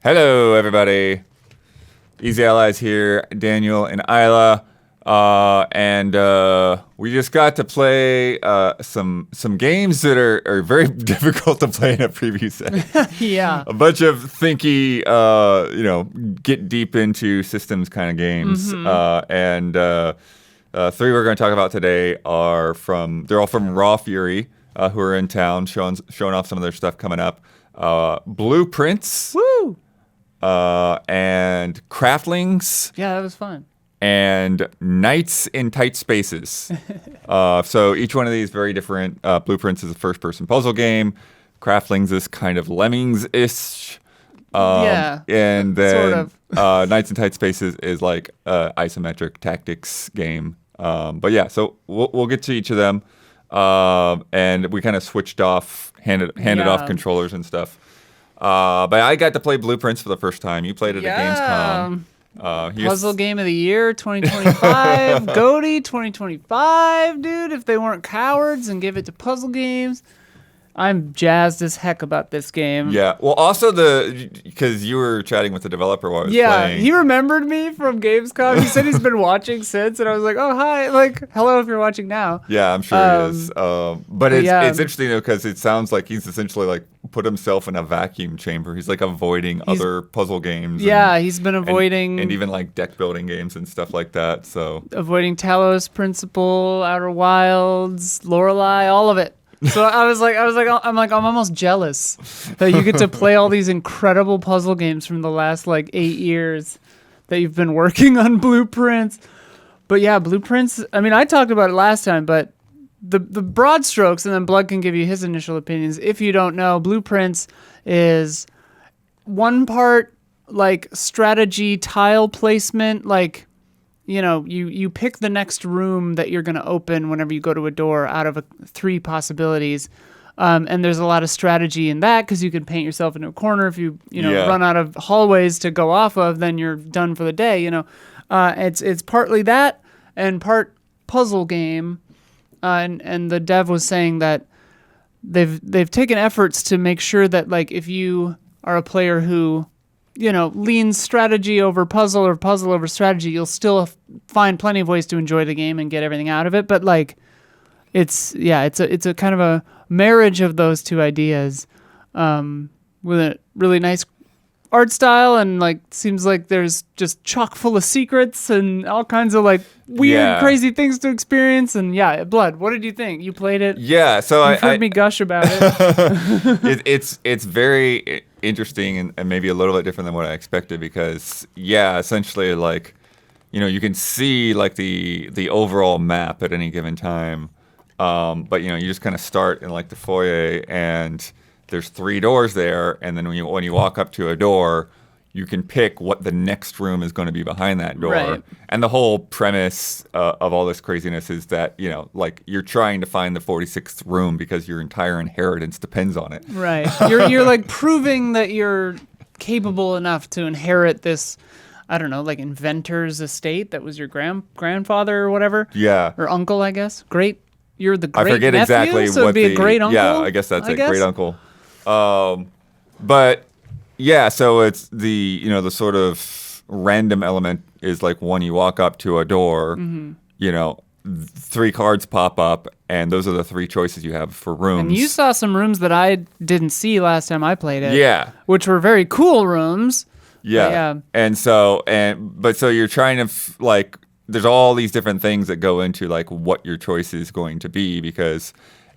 Hello, everybody. Easy Allies here, Daniel and Isla, and we just got to play some games that are very difficult to play in a preview set. Yeah. A bunch of Thinky, get deep into systems kind of games, and three we're going to talk about today they're all from Raw Fury, who are in town showing off some of their stuff coming up. Blueprints. Woo! And Craftlings. Yeah, that was fun. And Knights in Tight Spaces. So each one of these very different. Blueprints is a first-person puzzle game. Craftlings is kind of Lemmings-ish. Yeah. And then sort of. Knights in Tight Spaces is like isometric tactics game. But yeah, so we'll get to each of them. And we kind of switched off, handed off controllers and stuff. But I got to play Blueprints for the first time. You played it at Gamescom. Puzzle Game of the Year 2025. GOTY 2025, dude. If they weren't cowards and give it to puzzle games. I'm jazzed as heck about this game. Yeah. Well, also because you were chatting with the developer while I was playing. Yeah, he remembered me from Gamescom. He said he's been watching since, and I was like, oh, hi. Like, hello if you're watching now. Yeah, I'm sure he is. But it's interesting, though, because it sounds like he's essentially, like, put himself in a vacuum chamber. He's, like, avoiding other puzzle games. Yeah, he's been avoiding... And even, like, deck-building games and stuff like that, so... Avoiding Talos Principle, Outer Wilds, Lorelei, all of it. So I'm almost jealous that you get to play all these incredible puzzle games from the last 8 years that you've been working on Blueprints. But yeah, Blueprints, I mean, I talked about it last time, but the broad strokes, and then Blood can give you his initial opinions. If you don't know, Blueprints is one part strategy tile placement, you pick the next room that you're going to open whenever you go to a door out of 3 possibilities. And there's a lot of strategy in that because you can paint yourself into a corner. If you run out of hallways to go off of, then you're done for the day, It's partly that and part puzzle game. And the dev was saying that they've taken efforts to make sure that if you are a player who leans strategy over puzzle or puzzle over strategy, you'll still find plenty of ways to enjoy the game and get everything out of it. But it's a kind of a marriage of those two ideas, with a really nice art style and seems like there's just chock full of secrets and all kinds of weird, crazy things to experience. And Blood, what did you think? You played it? Yeah, so You've heard me gush about it. It's very interesting and maybe a little bit different than what I expected because essentially you can see the overall map at any given time, but you just kind of start in the foyer and there's 3 doors there, and then when you walk up to a door, you can pick what the next room is going to be behind that door. Right. And the whole premise of all this craziness is that, you're trying to find the 46th room because your entire inheritance depends on it. Right. You're proving that you're capable enough to inherit this, I don't know, inventor's estate that was your grandfather or whatever. Yeah. Or uncle, I guess. You're the great I forget nephew, exactly so it'd be a great uncle. Yeah, I guess that's it. Great uncle. But yeah, so it's the sort of random element is when you walk up to a door, 3 cards pop up, and those are the 3 choices you have for rooms. And you saw some rooms that I didn't see last time I played it. Yeah. Which were very cool rooms. Yeah. And so you're trying to there's all these different things that go into what your choice is going to be because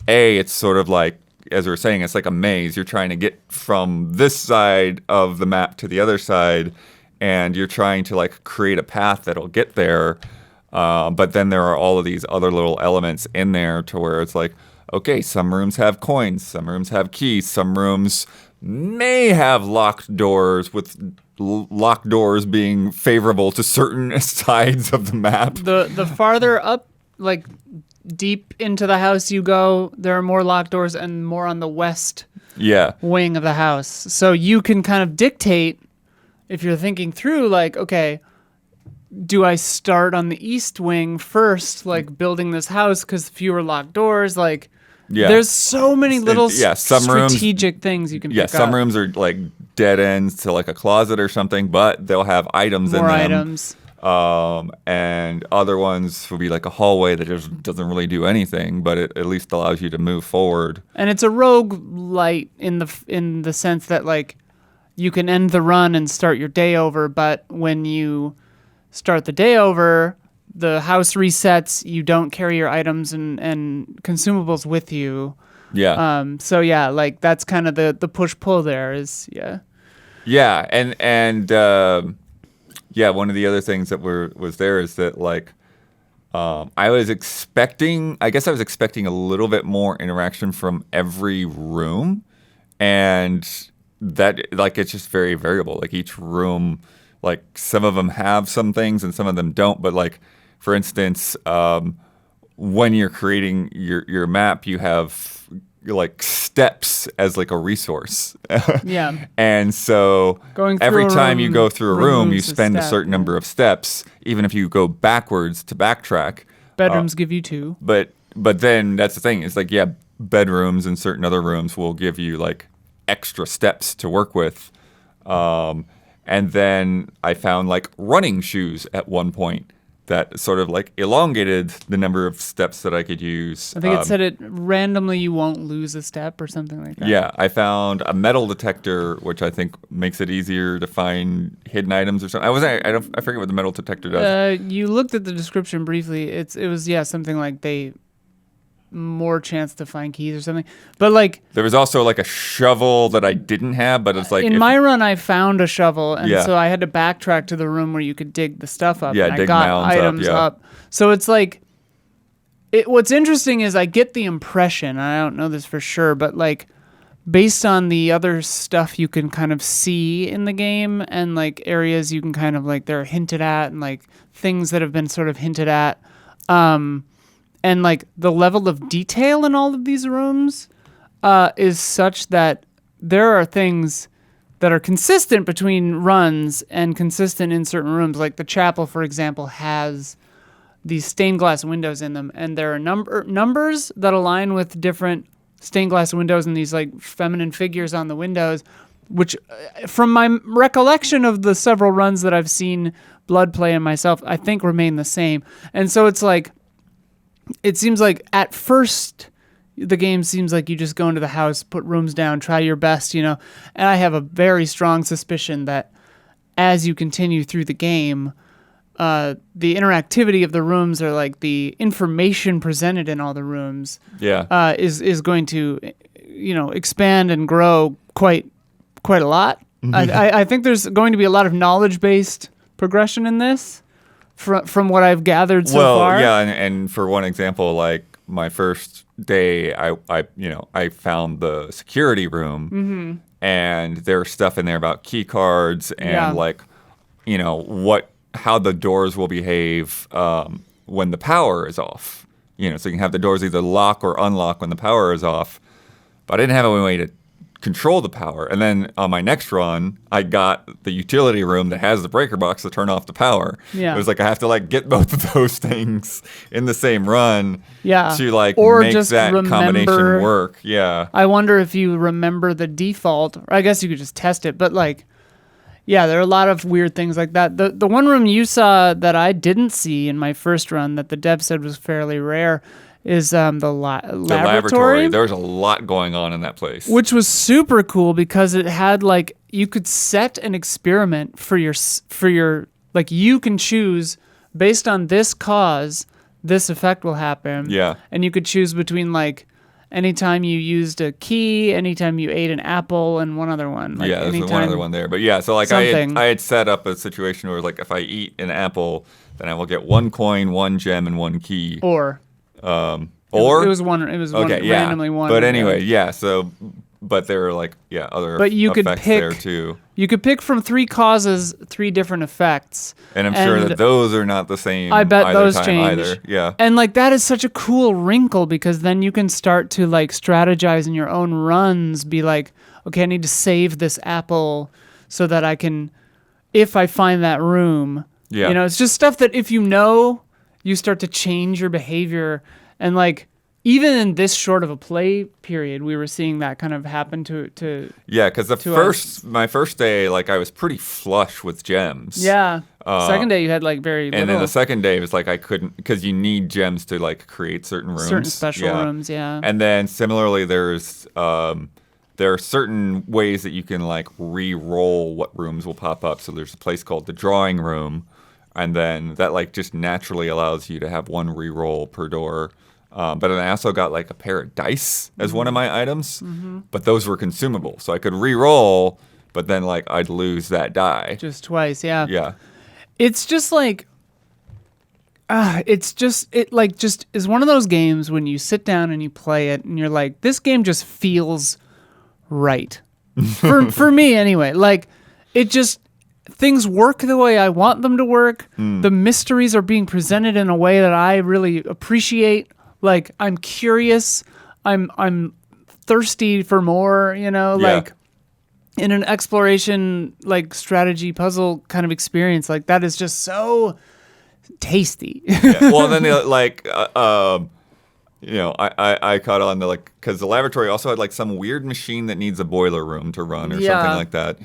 it's sort of as we were saying, it's like a maze. You're trying to get from this side of the map to the other side, and you're trying to create a path that'll get there. But then there are all of these other little elements in there to where it's okay, some rooms have coins, some rooms have keys, some rooms may have locked doors, with locked doors being favorable to certain sides of the map. The farther up, deep into the house you go, there are more locked doors and more on the west wing of the house. So you can kind of dictate if you're thinking through okay, do I start on the east wing first, building this house because fewer locked doors, Yeah. There's so many little some rooms, strategic things you can pick up. some rooms are like dead ends to like a closet or something, but they'll have items in them. More items. And other ones will be like a hallway that just doesn't really do anything, but it at least allows you to move forward. And it's a roguelite in the sense that like you can end the run and start your day over, but when you start the day over, the house resets, you don't carry your items and consumables with you. Yeah. So yeah, like that's kind of the push-pull there is, yeah. Yeah, and one of the other things that was there is that like I was expecting a little bit more interaction from every room, and that like it's just very variable. Like each room, like some of them have some things and some of them don't, but like for instance, when you're creating your map, you have like steps as like a resource. Yeah. And so every time you go through a room, you spend a certain number of steps, even if you go backwards to backtrack. Bedrooms give you 2. But then that's the thing. It's like, yeah, bedrooms and certain other rooms will give you like extra steps to work with. And then I found like running shoes at one point that sort of like elongated the number of steps that I could use. I think it said it randomly you won't lose a step or something like that. Yeah, I found a metal detector, which I think makes it easier to find hidden items or something. I forget what the metal detector does. You looked at the description briefly. It was something like more chance to find keys or something. But like there was also like a shovel that I didn't have, but it's like in my run I found a shovel, and Yeah. so I had to backtrack to the room where you could dig the stuff up. Yeah, and I dig got mounds items up. So it's like what's interesting is I get the impression, I don't know this for sure, but like based on the other stuff you can kind of see in the game and like areas you can kind of like they're hinted at and like things that have been sort of hinted at, and like the level of detail in all of these rooms is such that there are things that are consistent between runs and consistent in certain rooms. Like the chapel, for example, has these stained glass windows in them, and there are numbers that align with different stained glass windows and these like feminine figures on the windows, which from my recollection of the several runs that I've seen Blood play and myself, I think remain the same. And so it's like, it seems like at first the game seems like you just go into the house, put rooms down, try your best, and I have a very strong suspicion that as you continue through the game, the interactivity of the rooms or like the information presented in all the rooms is going to expand and grow quite a lot. I think there's going to be a lot of knowledge-based progression in this. From what I've gathered so far. Well, yeah, and for one example, like my first day, I found the security room, and there's stuff in there about key cards and like, how the doors will behave when the power is off. So you can have the doors either lock or unlock when the power is off. But I didn't have any way to control the power. And then on my next run, I got the utility room that has the breaker box to turn off the power. Yeah. It was like I have to like get both of those things in the same run to like or make just that combination work. Yeah. I wonder if you remember the default, or I guess you could just test it, but like, yeah, there are a lot of weird things like that. The one room you saw that I didn't see in my first run that the dev said was fairly rare is the laboratory. There was a lot going on in that place, which was super cool because it had like you could set an experiment for your like you can choose based on this cause this effect will happen. Yeah, and you could choose between like anytime you used a key, anytime you ate an apple, and one other one. Like there's one other one there. But yeah, so like I had set up a situation where like if I eat an apple, then I will get 1 coin, 1 gem, and 1 key. Or it was one. It was randomly one. But anyway, So, but there are like other. But you could effects pick there too. You could pick from 3 causes, 3 different effects. And I'm sure that those are not the same. I bet those change. Either. Yeah. And like that is such a cool wrinkle because then you can start to like strategize in your own runs. Be like, okay, I need to save this apple so that I can, if I find that room. Yeah. It's just stuff that if you start to change your behavior. And like, even in this short of a play period, we were seeing that kind of happen to Yeah, because my first day, like I was pretty flush with gems. yeah. Second day you had like very little. And then the second day was like I couldn't, because you need gems to like create certain rooms. Certain special rooms, yeah. And then similarly, there are certain ways that you can like re-roll what rooms will pop up. So there's a place called the drawing room, and then that like just naturally allows you to have one re-roll per door. But then I also got like a pair of dice as one of my items, but those were consumable, so I could re-roll, but then like I'd lose that die. Just twice, yeah. Yeah. It's just like, it just is one of those games when you sit down and you play it and you're like, this game just feels right. For me anyway. Like, it just, things work the way I want them to work. The mysteries are being presented in a way that I really appreciate. Like, I'm curious. I'm thirsty for more, like in an exploration, like strategy puzzle kind of experience. Like, that is just so tasty. Yeah. Well, then I caught on to like, because the laboratory also had like some weird machine that needs a boiler room to run or something like that.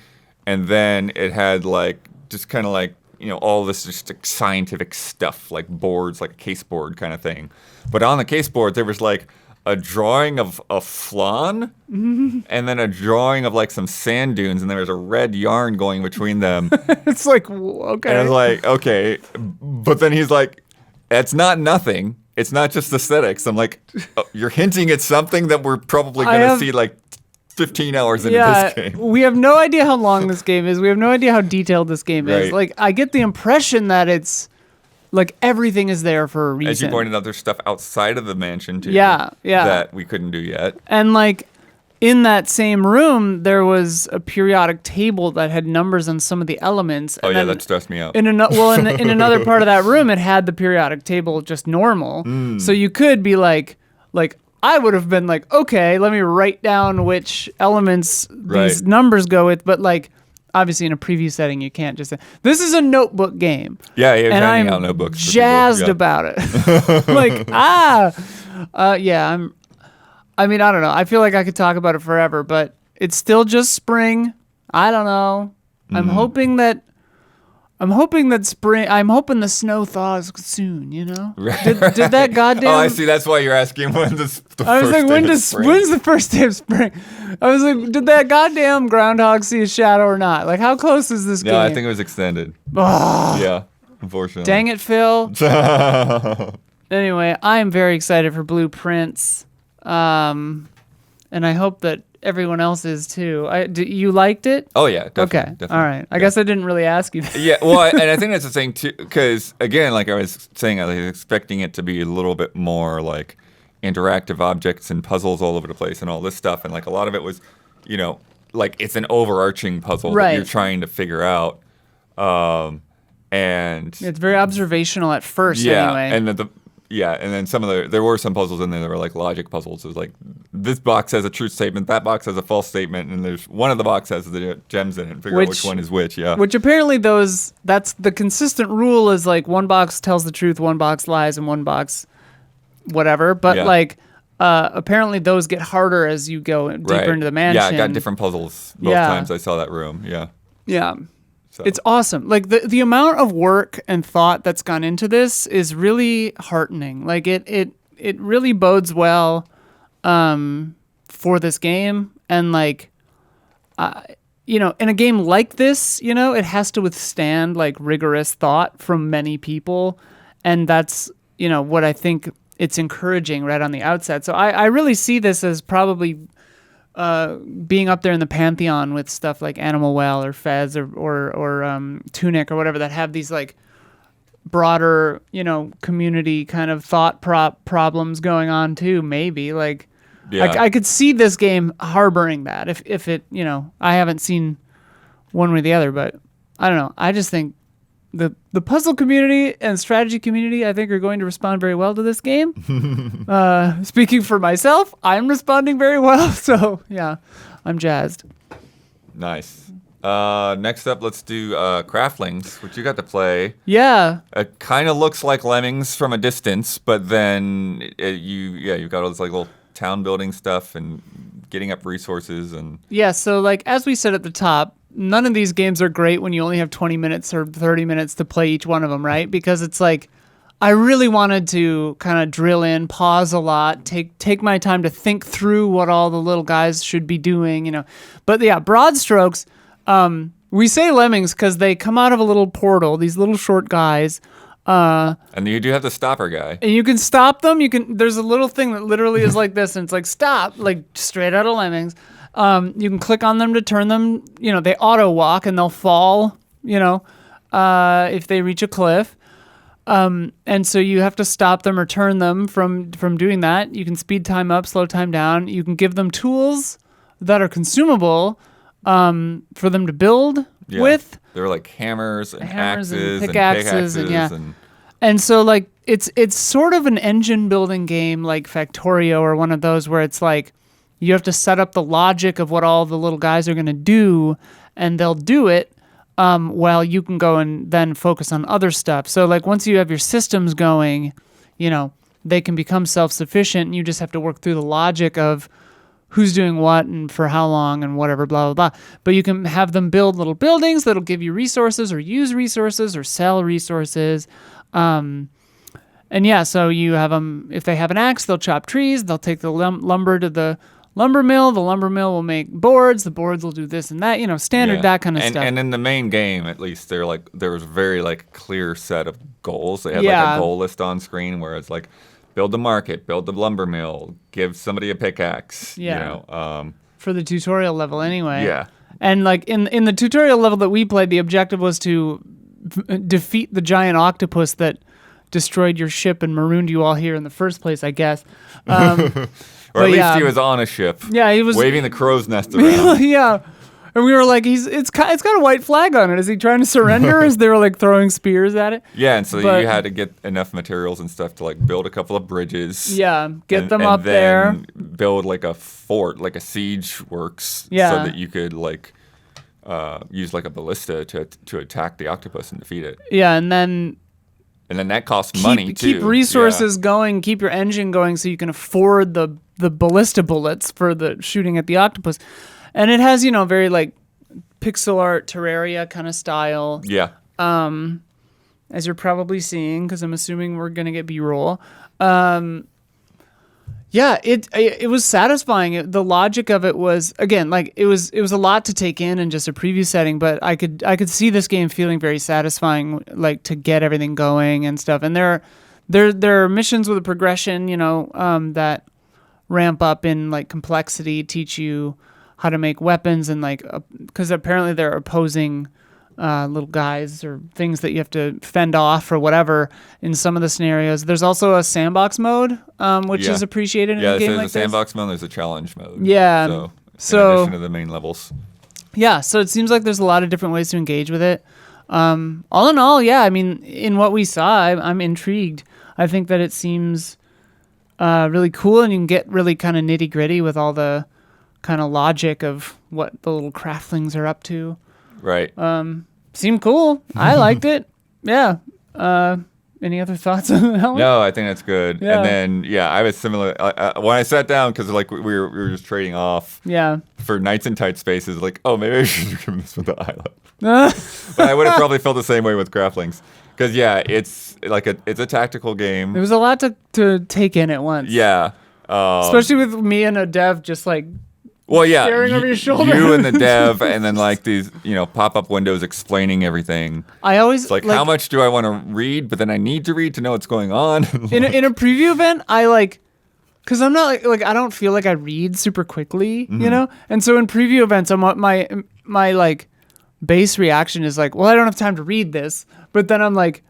And then it had like, just kind of like, all this just like scientific stuff, like boards, like a case board kind of thing. But on the case board, there was like a drawing of a flan and then a drawing of like some sand dunes, and there was a red yarn going between them. It's like, okay. And I was like, okay. But then he's like, it's not nothing. It's not just aesthetics. I'm like, oh, you're hinting at something that we're probably going to see like 15 hours into this game. We have no idea how long this game is. We have no idea how detailed this game is. Like, I get the impression that it's like everything is there for a reason. As you pointed out, there's stuff outside of the mansion too. Yeah. That we couldn't do yet. And like in that same room, there was a periodic table that had numbers on some of the elements. Oh, yeah, that stressed me out. In another part of that room, it had the periodic table just normal. So you could be like I would have been like, okay, let me write down which elements these numbers go with. But like, obviously in a preview setting, you can't just say, this is a notebook game. Yeah, you're and handing I'm out notebooks. Jazzed about it. Like, I mean, I don't know. I feel like I could talk about it forever, but it's still just spring. I don't know. I'm hoping that spring. I'm hoping the snow thaws soon. Right. Did that goddamn? Oh, I see. That's why you're asking when the I was first like, day of spring. when's the first day of spring? I was like, did that goddamn groundhog see a shadow or not? Like, how close is this game? Yeah, I think it was extended. Yeah, unfortunately. Dang it, Phil. Anyway, I'm very excited for Blueprints, and I hope that everyone else is too. You liked it? Oh yeah, definitely. Okay, definitely. all right. I guess I didn't really ask you that. Yeah, well, and I think that's the thing too, because again, like I was saying, I was expecting it to be a little bit more like interactive objects and puzzles all over the place and all this stuff, and like a lot of it was, like it's an overarching puzzle that you're trying to figure out, and it's very observational at first. Anyway. And then there were some puzzles in there that were like logic puzzles. It was like, this box has a truth statement, that box has a false statement, and there's one of the box has the gems in it. Figure out which one is which, yeah. Which apparently that's the consistent rule is like one box tells the truth, one box lies, and one box whatever. But apparently those get harder as you go deeper into the mansion. Yeah, I got different puzzles both times I saw that room, yeah. Yeah. So. It's awesome. Like the amount of work and thought that's gone into this is really heartening. Like it really bodes well for this game. And like, in a game like this, it has to withstand like rigorous thought from many people. And that's, what I think it's encouraging right on the outset. So I really see this as probably being up there in the pantheon with stuff like Animal Well or Fez or Tunic or whatever that have these like broader, community kind of thought problems going on too. Maybe like, I could see this game harboring that if it, I haven't seen one way or the other, but I don't know. I just think the puzzle community and strategy community, I think, are going to respond very well to this game. Speaking for myself, I'm responding very well. So, yeah, I'm jazzed. Nice. Next up, let's do Craftlings, which you got to play. Yeah. It kind of looks like Lemmings from a distance, but then you've got all this like little town building stuff and getting up resources and Yeah, so like as we said at the top, none of these games are great when you only have 20 minutes or 30 minutes to play each one of them, right? Because it's like I really wanted to kind of drill in, pause a lot, take my time to think through what all the little guys should be doing, you know. But yeah, broad strokes, we say Lemmings because they come out of a little portal, these little short guys. and you do have the stopper guy. And you can stop them. There's a little thing that literally is like this, and it's like stop, like straight out of Lemmings. You can click on them to turn them. You know, they auto walk and they'll fall. You know, if they reach a cliff. And so you have to stop them or turn them from doing that. You can speed time up, slow time down. You can give them tools that are consumable for them to build with. They're like hammers and Hammers and axes pickaxes and, yeah. and And so like it's sort of an engine building game like Factorio or one of those where it's like you have to set up the logic of what all the little guys are going to do and they'll do it while you can go and then focus on other stuff. So like once you have your systems going, you know, they can become self-sufficient and you just have to work through the logic of who's doing what and for how long and whatever, blah, blah, blah. But you can have them build little buildings that'll give you resources or use resources or sell resources. And yeah, so you have them, if they have an axe, they'll chop trees. They'll take the lumber to the lumber mill. The lumber mill will make boards. The boards will do this and that, you know, standard, that kind of stuff. And in the main game, at least, there was a very like clear set of goals. They had like a goal list on screen where it's like, build the market, build the lumber mill, give somebody a pickaxe. Yeah. You know, for the tutorial level anyway. Yeah. And like in the tutorial level that we played, the objective was to defeat the giant octopus that destroyed your ship and marooned you all here in the first place, I guess. Or at least he was on a ship. Yeah, he was waving the crow's nest around. Yeah. And we were like, it's got a white flag on it. Is he trying to surrender? As they were like throwing spears at it? Yeah, and so you had to get enough materials and stuff to like build a couple of bridges. Yeah, get them and up then there. Build like a fort, like a siege works, so that you could like use like a ballista to attack the octopus and defeat it. Yeah, and then that costs money too. Keep resources going. Keep your engine going so you can afford the ballista bullets for the shooting at the octopus. And it has, you know, very like pixel art Terraria kind of style. Yeah. As you're probably seeing, because I'm assuming we're gonna get B-roll. Yeah, it was satisfying. The logic of it was, again, like it was a lot to take in just a preview setting, but I could see this game feeling very satisfying, like to get everything going and stuff. And there are missions with a progression, you know, that ramp up in like complexity, teach you how to make weapons and like because apparently they're opposing little guys or things that you have to fend off or whatever in some of the scenarios. There's also a sandbox mode, which is appreciated in a game like this. Yeah, there's a sandbox mode, there's a challenge mode. Yeah. So in addition to the main levels. Yeah, so it seems like there's a lot of different ways to engage with it. All in all, yeah, I mean, in what we saw, I'm intrigued. I think that it seems really cool and you can get really kind of nitty gritty with all the kind of logic of what the little craftlings are up to. Right. Seemed cool. I liked it. Yeah. Any other thoughts on that one? No, I think that's good. Yeah. And then, I was similar. When I sat down, because like we were just trading off for Nights in Tight Spaces, like, oh, maybe I should give this one to Isla. But I would have probably felt the same way with Craftlings. Because, it's like it's a tactical game. There was a lot to take in at once. Yeah. Especially with me and a dev just like staring over your shoulder. You and the dev, and then like these, pop-up windows explaining everything. I always it's like how much do I want to read, but then I need to read to know what's going on. in a preview event, I because I'm not like I don't feel like I read super quickly, you know. And so in preview events, my like base reaction is like, well, I don't have time to read this, but then I'm like,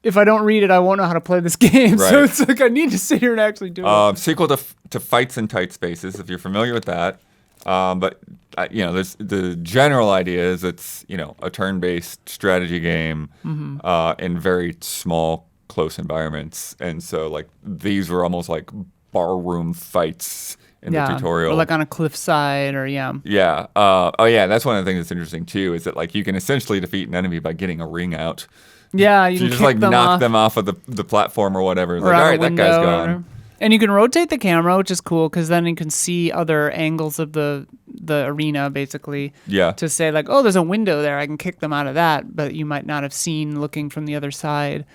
if I don't read it, I won't know how to play this game. Right. So it's like I need to sit here and actually do it. Sequel to Fights in Tight Spaces, if you're familiar with that. But there's the general idea is it's a turn-based strategy game in very small, close environments, and so like these were almost like barroom fights in the tutorial. Or like on a cliffside, or Yeah. Oh, yeah. That's one of the things that's interesting too. Is that like you can essentially defeat an enemy by getting a ring out. Yeah, you So can you just kick like them knock off, them off of the platform or whatever. It's or like, out all a right, that window guy's or gone. whatever. And you can rotate the camera, which is cool because then you can see other angles of the arena, basically. Yeah. To say like, oh, there's a window there, I can kick them out of that, but you might not have seen looking from the other side.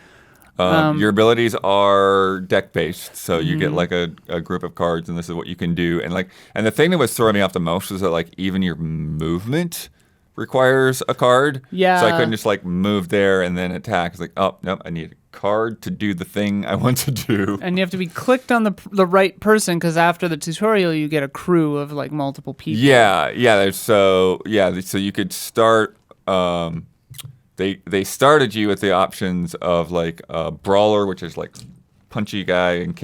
Your abilities are deck based, so you Mm-hmm. get like a group of cards, and this is what you can do. And the thing that was throwing me off the most was that like even your movement requires a card. Yeah. So I couldn't just like move there and then attack. It's like, oh nope, I need a card to do the thing I want to do. And you have to be clicked on the right person because after the tutorial, you get a crew of like multiple people. Yeah. So you could start. They started you with the options of like brawler, which is like punchy guy and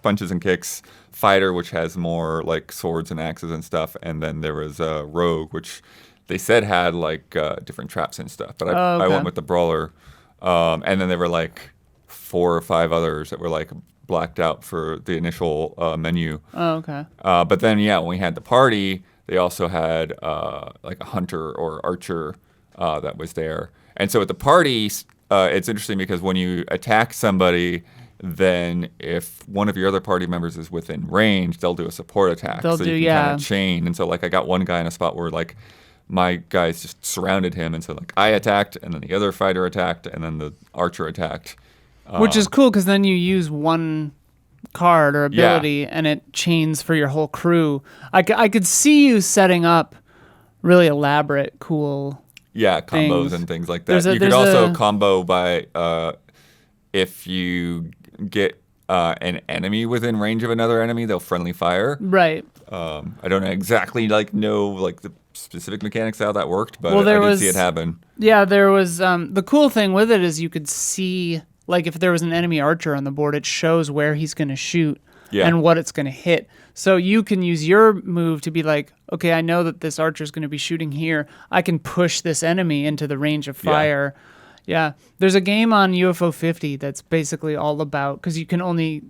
punches and kicks. Fighter, which has more like swords and axes and stuff, and then there was rogue, which they said had like different traps and stuff. But I went with the brawler, and then there were like 4 or 5 others that were like blacked out for the initial menu. Oh, okay. But then when we had the party, they also had like a hunter or archer that was there. And so at the party, it's interesting because when you attack somebody, then if one of your other party members is within range, they'll do a support attack. So you can kind of chain. And so like I got one guy in a spot where like my guys just surrounded him. And so like I attacked, and then the other fighter attacked, and then the archer attacked. Which is cool because then you use one card or ability and it chains for your whole crew. I could see you setting up really elaborate, cool combos things. and things like that. You could there's also combo by if you get an enemy within range of another enemy, they'll friendly fire. Right. I don't exactly know the specific mechanics how that worked, but Well, I did see it happen. Yeah, there was the cool thing with it is you could see like if there was an enemy archer on the board, it shows where he's going to shoot and what it's going to hit. So you can use your move to be like, okay, I know that this archer is going to be shooting here. I can push this enemy into the range of fire. Yeah. There's a game on UFO 50 that's basically all about because you can only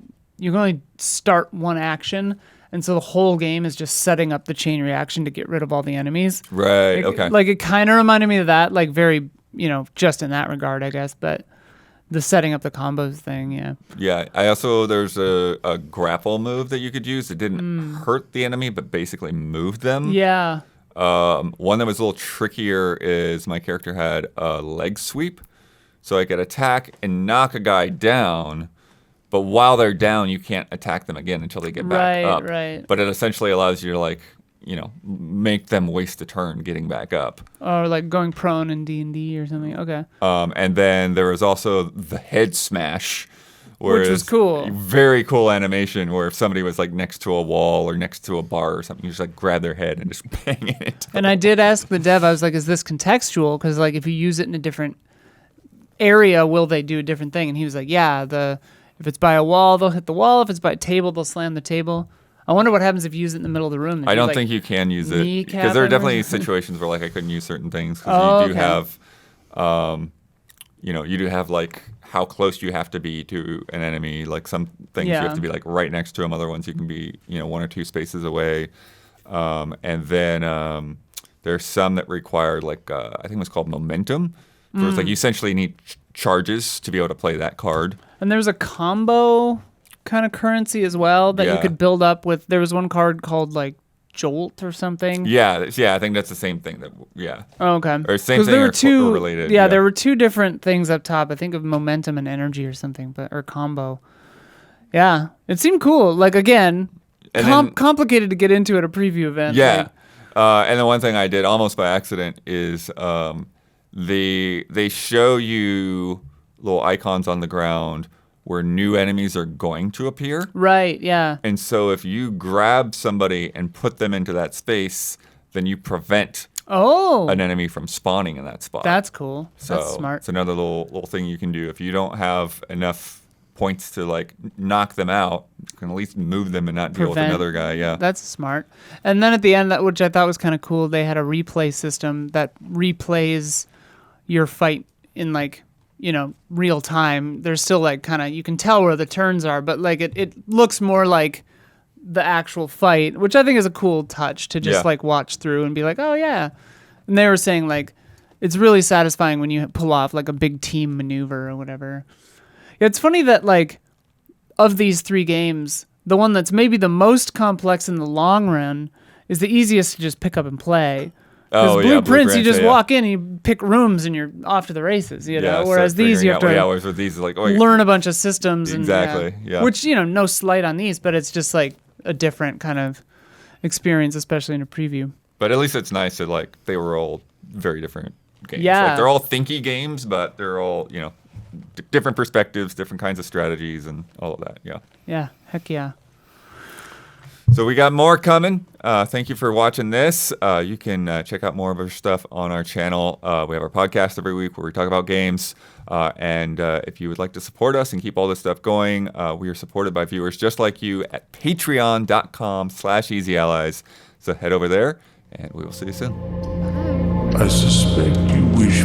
start one action. And so the whole game is just setting up the chain reaction to get rid of all the enemies. Right. Okay. Like it kind of reminded me of that, like very, just in that regard, I guess. But the setting up the combos thing, yeah. Yeah. There's a grapple move that you could use. It didn't hurt the enemy, but basically moved them. Yeah. One that was a little trickier is my character had a leg sweep. So I could attack and knock a guy down, but while they're down, you can't attack them again until they get back up. Right. But it essentially allows you to like, make them waste a turn getting back up. Or like going prone in D&D or something. Okay. And then there was also the head smash, which was cool. Very cool animation where if somebody was like next to a wall or next to a bar or something, you just like grab their head and just bang it. And I did ask the dev, I was like, is this contextual? Because like if you use it in a different area, will they do a different thing? And he was like, yeah, if it's by a wall, they'll hit the wall. If it's by a table, they'll slam the table. I wonder what happens if you use it in the middle of the room. I don't think you can use it because there are definitely situations where like I couldn't use certain things because you do have, you do have like how close you have to be to an enemy. Like some things you have to be like right next to them. Other ones you can be 1 or 2 spaces away. And then there's some that require like I think it was called momentum. So it's like you essentially need charges to be able to play that card. And there's a combo kind of currency as well that you could build up with. There was one card called like Jolt or something. Yeah, I think that's the same thing. Oh, okay. Or same thing or related. Yeah, there were 2 different things up top. I think of momentum and energy or something, or combo. Yeah, it seemed cool. Like again, complicated to get into at a preview event. Yeah, and the one thing I did almost by accident is they show you little icons on the ground where new enemies are going to appear. Right, yeah. And so if you grab somebody and put them into that space, then you prevent an enemy from spawning in that spot. That's cool. So that's smart. It's another little thing you can do. If you don't have enough points to like knock them out, you can at least move them and not deal with another guy. Yeah. That's smart. And then at the end, which I thought was kind of cool, they had a replay system that replays your fight in like, real time. There's still like kind of, you can tell where the turns are, but like it looks more like the actual fight, which I think is a cool touch to just Yeah. like watch through and be like, oh yeah. And they were saying like it's really satisfying when you pull off like a big team maneuver or whatever. Yeah, it's funny that like of these 3 games, the one that's maybe the most complex in the long run is the easiest to just pick up and play. Because Oh, yeah, Blueprints, you just yeah. walk in, you pick rooms, and you're off to the races. You know, whereas start these you figuring have out, to whereas with these, like, learn a bunch of systems. Exactly, And, yeah. Which, you know, no slight on these, but it's just like a different kind of experience, especially in a preview. But at least it's nice that like they were all very different games. Yeah. Like, they're all Thinky games, but they're all, you know, different perspectives, different kinds of strategies, and all of that. Yeah. Yeah, heck yeah. So we got more coming. Thank you for watching this. You can check out more of our stuff on our channel. We have our podcast every week where we talk about games. And if you would like to support us and keep all this stuff going, we are supported by viewers just like you at patreon.com/easyallies. So head over there, and we will see you soon. I suspect you wish